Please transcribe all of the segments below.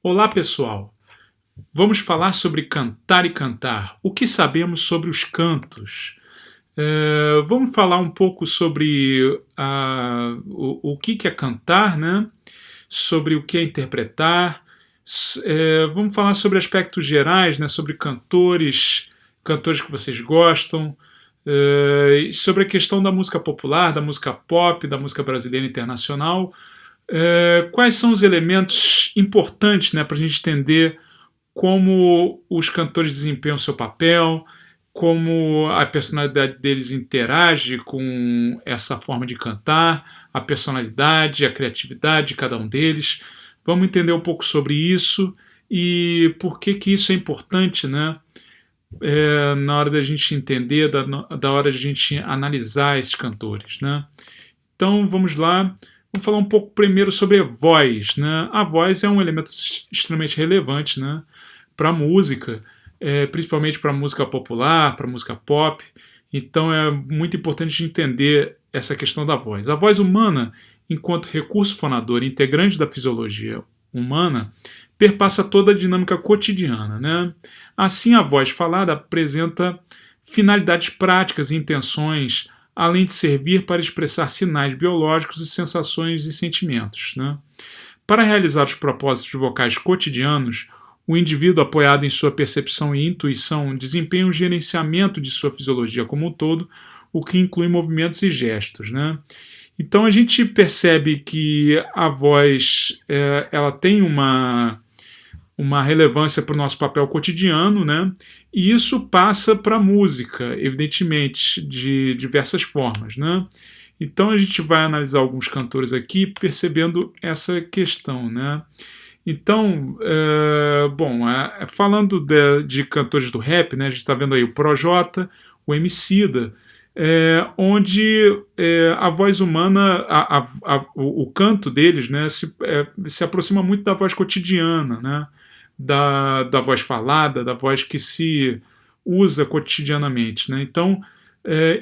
Olá, pessoal! Vamos falar sobre cantar e cantar. O que sabemos sobre os cantos? Vamos falar um pouco sobre o que é cantar, né? Sobre o que é interpretar. Vamos falar sobre aspectos gerais, né? Sobre cantores que vocês gostam, e sobre a questão da música popular, da música pop, da música brasileira e internacional. Quais são os elementos importantes, né, para a gente entender como os cantores desempenham seu papel, como a personalidade deles interage com essa forma de cantar, a personalidade, a criatividade de cada um deles. Vamos entender um pouco sobre isso e por que isso é importante, né? Na hora da gente entender, da hora da gente analisar esses cantores, né? Então vamos lá. Vamos falar um pouco primeiro sobre a voz, né? A voz é um elemento extremamente relevante, né, para a música, principalmente para a música popular, para a música pop. Então é muito importante entender essa questão da voz. A voz humana, enquanto recurso fonador e integrante da fisiologia humana, perpassa toda a dinâmica cotidiana, né? Assim, a voz falada apresenta finalidades práticas e intenções, além de servir para expressar sinais biológicos e sensações e sentimentos, né? Para realizar os propósitos vocais cotidianos, o indivíduo, apoiado em sua percepção e intuição, desempenha um gerenciamento de sua fisiologia como um todo, o que inclui movimentos e gestos, né? Então a gente percebe que a voz ela tem uma relevância para o nosso papel cotidiano, né? E isso passa para a música, evidentemente, de diversas formas, né? Então a gente vai analisar alguns cantores aqui percebendo essa questão, né? Então, falando de cantores do rap, né, a gente está vendo aí o Projota, o Emicida, onde a voz humana, o canto deles, né, se aproxima muito da voz cotidiana, né, da voz falada, da voz que se usa cotidianamente, né? Então,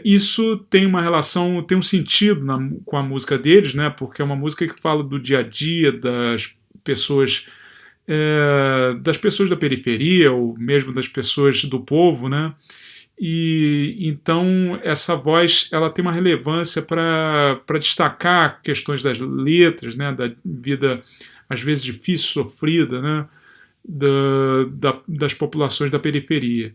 isso tem uma relação, tem um sentido com a música deles, né? Porque é uma música que fala do dia a dia pessoas das pessoas da periferia ou mesmo das pessoas do povo, né? E então essa voz ela tem uma relevância para destacar questões das letras, né? Da vida às vezes difícil, sofrida, né? Das populações da periferia.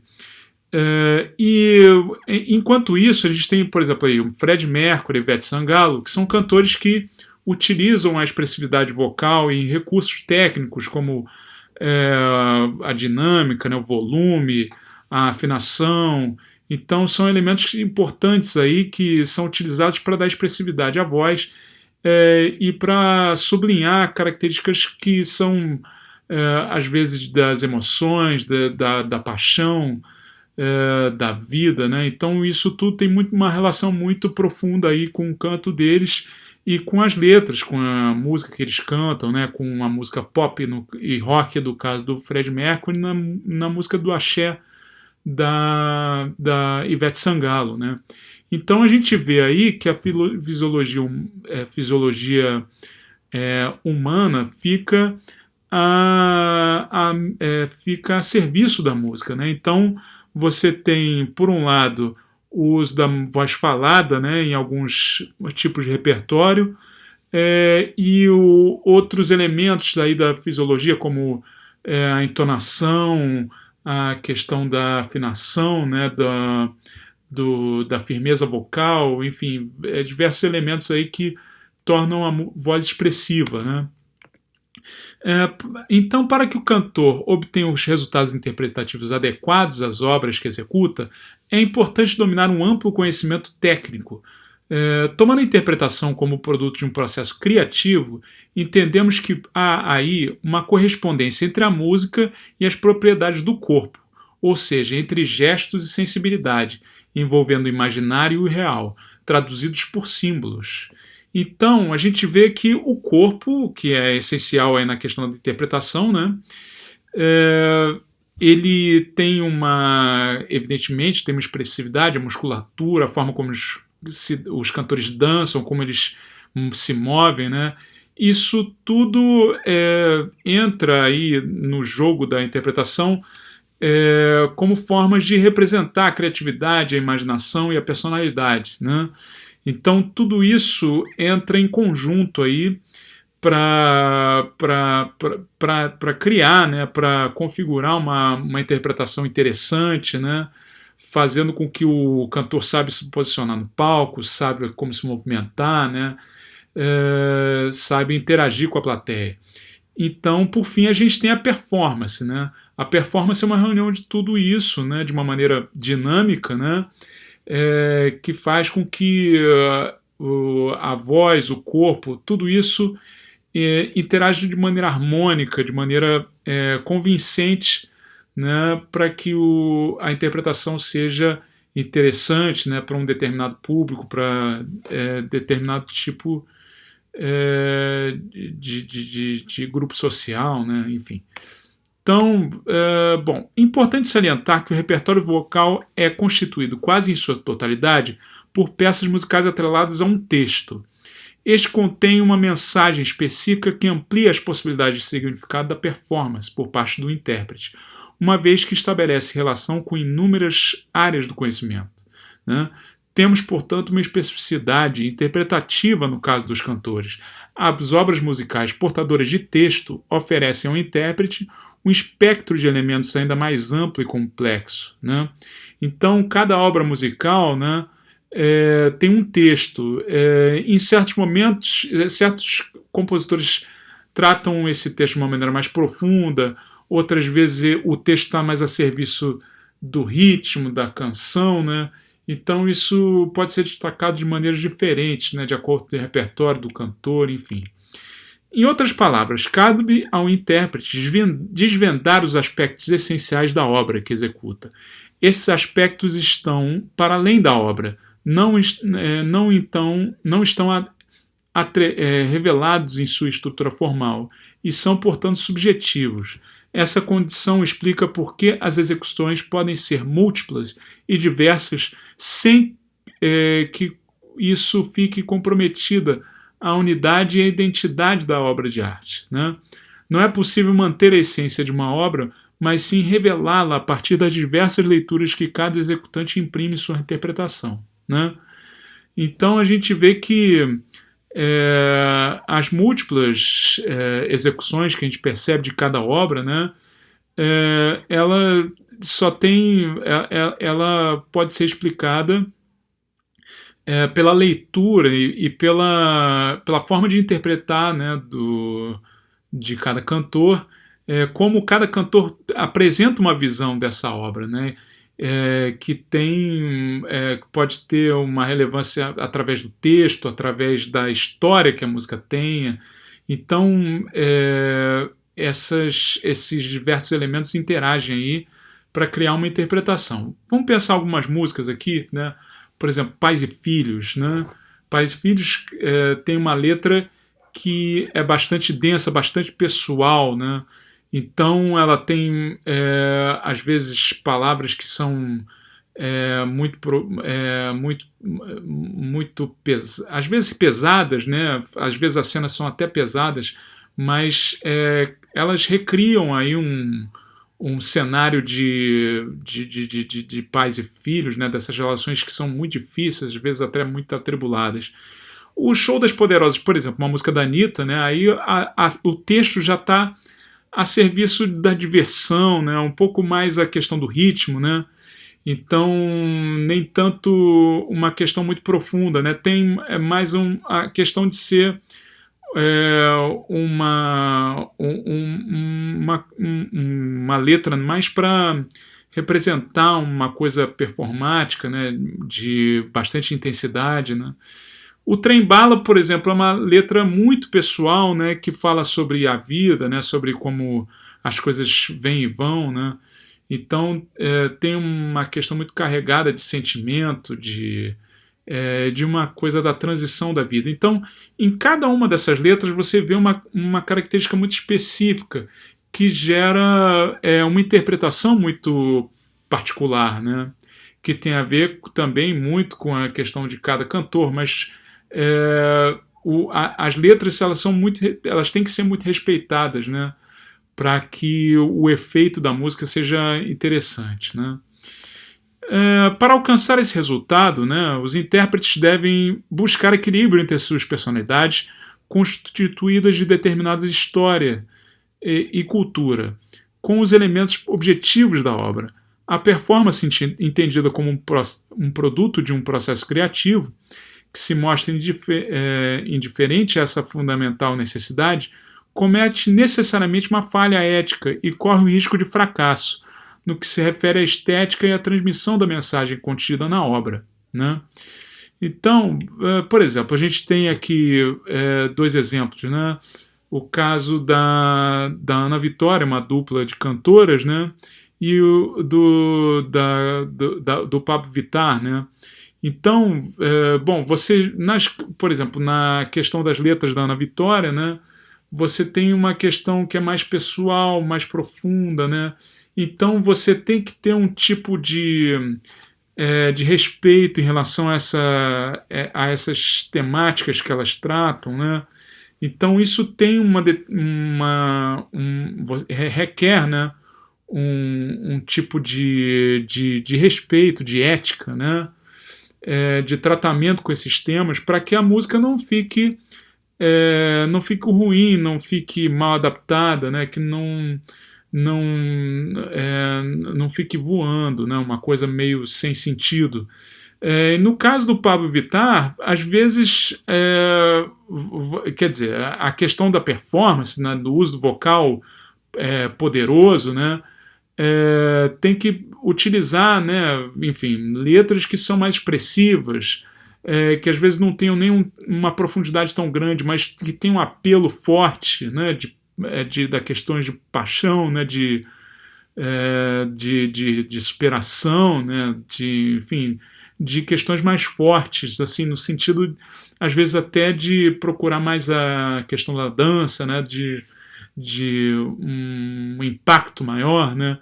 E enquanto isso, a gente tem, por exemplo, aí, o Fred Mercury e Ivete Sangalo, que são cantores que utilizam a expressividade vocal em recursos técnicos como a dinâmica, né, o volume, a afinação. Então são elementos importantes aí que são utilizados para dar expressividade à voz e para sublinhar características que são às vezes das emoções, da paixão, da vida, né? Então isso tudo tem uma relação muito profunda aí com o canto deles e com as letras, com a música que eles cantam, né? Com a música pop e rock, do caso do Fred Mercury, na música do axé da Ivete Sangalo, né? Então a gente vê aí que a fisiologia humana fica a serviço da música, né? Então você tem, por um lado, o uso da voz falada, né, em alguns tipos de repertório, e outros elementos daí da fisiologia, como a entonação, a questão da afinação, né, da firmeza vocal, enfim, diversos elementos aí que tornam a voz expressiva, né? Então, para que o cantor obtenha os resultados interpretativos adequados às obras que executa, é importante dominar um amplo conhecimento técnico. Tomando a interpretação como produto de um processo criativo, entendemos que há aí uma correspondência entre a música e as propriedades do corpo, ou seja, entre gestos e sensibilidade, envolvendo o imaginário e o real, traduzidos por símbolos. Então, a gente vê que o corpo, que é essencial aí na questão da interpretação, né? Ele tem evidentemente, tem uma expressividade, a musculatura, a forma como os cantores dançam, como eles se movem, né? isso tudo entra aí no jogo da interpretação como formas de representar a criatividade, a imaginação e a personalidade, né? Então tudo isso entra em conjunto aí para criar, né, para configurar uma interpretação interessante, né, fazendo com que o cantor saiba se posicionar no palco, saiba como se movimentar, né, saiba interagir com a plateia. Então, por fim, a gente tem a performance, né? A performance é uma reunião de tudo isso, né, de uma maneira dinâmica, né, que faz com que a voz, o corpo, tudo isso interage de maneira harmônica, de maneira convincente, né, para que a interpretação seja interessante, né, para um determinado público, para determinado tipo de grupo social, né, enfim. Então, bom, importante salientar que o repertório vocal é constituído quase em sua totalidade por peças musicais atreladas a um texto. Este contém uma mensagem específica que amplia as possibilidades de significado da performance por parte do intérprete, uma vez que estabelece relação com inúmeras áreas do conhecimento, né? Temos, portanto, uma especificidade interpretativa no caso dos cantores. As obras musicais portadoras de texto oferecem ao intérprete um espectro de elementos ainda mais amplo e complexo, né? Então, cada obra musical, né, tem um texto. Em certos momentos, certos compositores tratam esse texto de uma maneira mais profunda, outras vezes o texto está mais a serviço do ritmo, da canção, né? Então isso pode ser destacado de maneiras diferentes, né, de acordo com o repertório do cantor, enfim. Em outras palavras, cabe ao intérprete desvendar os aspectos essenciais da obra que executa. Esses aspectos estão para além da obra, não estão revelados em sua estrutura formal e são, portanto, subjetivos. Essa condição explica por que as execuções podem ser múltiplas e diversas sem que isso fique comprometida a unidade e a identidade da obra de arte, né? Não é possível manter a essência de uma obra, mas sim revelá-la a partir das diversas leituras que cada executante imprime em sua interpretação, né? Então a gente vê que as múltiplas execuções que a gente percebe de cada obra, né, ela só tem, ela pode ser explicada pela leitura e pela forma de interpretar, né, de cada cantor, como cada cantor apresenta uma visão dessa obra, né, que pode ter uma relevância através do texto, através da história que a música tenha. Então, esses diversos elementos interagem aí para criar uma interpretação. Vamos pensar algumas músicas aqui, né? Por exemplo, Pais e Filhos, né? Pais e Filhos tem uma letra que é bastante densa, bastante pessoal, né? Então ela tem, às vezes, palavras que são às vezes pesadas, né? Às vezes as cenas são até pesadas, mas elas recriam aí um cenário de pais e filhos, né? Dessas relações que são muito difíceis, às vezes até muito atribuladas. O Show das Poderosas, por exemplo, uma música da Anitta, né? Aí o texto já está a serviço da diversão, né? Um pouco mais a questão do ritmo, né? Então, nem tanto uma questão muito profunda, né? Tem mais a questão de ser uma letra mais para representar uma coisa performática, né? De bastante intensidade, né? O Trem Bala, por exemplo, é uma letra muito pessoal, né, que fala sobre a vida, né, sobre como as coisas vêm e vão, né? Então tem uma questão muito carregada de sentimento, de uma coisa da transição da vida. Então, em cada uma dessas letras você vê uma característica muito específica que gera uma interpretação muito particular, né? Que tem a ver também muito com a questão de cada cantor, mas as letras elas têm que ser muito respeitadas, né, para que o efeito da música seja interessante, né. Para alcançar esse resultado, né, os intérpretes devem buscar equilíbrio entre as suas personalidades, constituídas de determinada história e cultura, com os elementos objetivos da obra. A performance, entendida como um produto de um processo criativo, que se mostra indiferente a essa fundamental necessidade, comete necessariamente uma falha ética e corre o risco de fracasso no que se refere à estética e à transmissão da mensagem contida na obra, né? Então, por exemplo, a gente tem aqui dois exemplos, né? O caso da Ana Vitória, uma dupla de cantoras, né? E do Pablo Vittar, né? Então, bom, por exemplo, na questão das letras da Ana Vitória, né? Você tem uma questão que é mais pessoal, mais profunda, né? Então você tem que ter um tipo de respeito em relação a essas temáticas que elas tratam, né? Então isso tem requer, né, um tipo de respeito, de ética, né? De tratamento com esses temas, para que a música não fique ruim, não fique mal adaptada, né? Que não, não fique voando, né? Uma coisa meio sem sentido. No caso do Pablo Vittar, às vezes, quer dizer, a questão da performance, né, do uso do vocal poderoso, né, tem que utilizar, né, enfim, letras que são mais expressivas, que às vezes não tenham nem uma profundidade tão grande, mas que tem um apelo forte, né, da questões de paixão, né, de superação, né, enfim, de questões mais fortes, assim, no sentido, às vezes, até de procurar mais a questão da dança, né, de um impacto maior, né.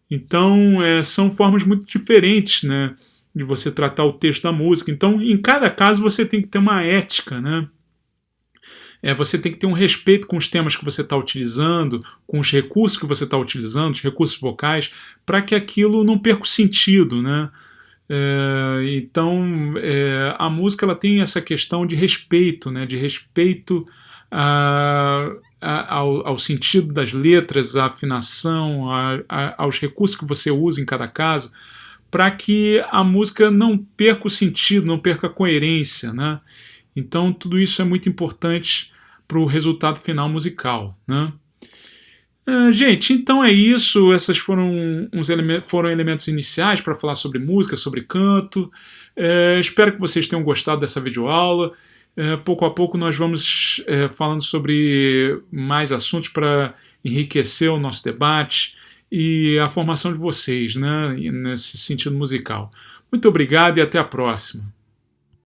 Então, são formas muito diferentes, né, de você tratar o texto da música. Então, em cada caso, você tem que ter uma ética, né. Você tem que ter um respeito com os temas que você está utilizando, com os recursos que você está utilizando, os recursos vocais, para que aquilo não perca o sentido, né? Então, a música ela tem essa questão de respeito, né? De respeito ao sentido das letras, à afinação, aos recursos que você usa em cada caso, para que a música não perca o sentido, não perca a coerência, né? Então, tudo isso é muito importante para o resultado final musical, né? Gente, então é isso. Essas foram elementos iniciais para falar sobre música, sobre canto. Espero que vocês tenham gostado dessa videoaula. Pouco a pouco nós vamos falando sobre mais assuntos para enriquecer o nosso debate e a formação de vocês, né, nesse sentido musical. Muito obrigado e até a próxima.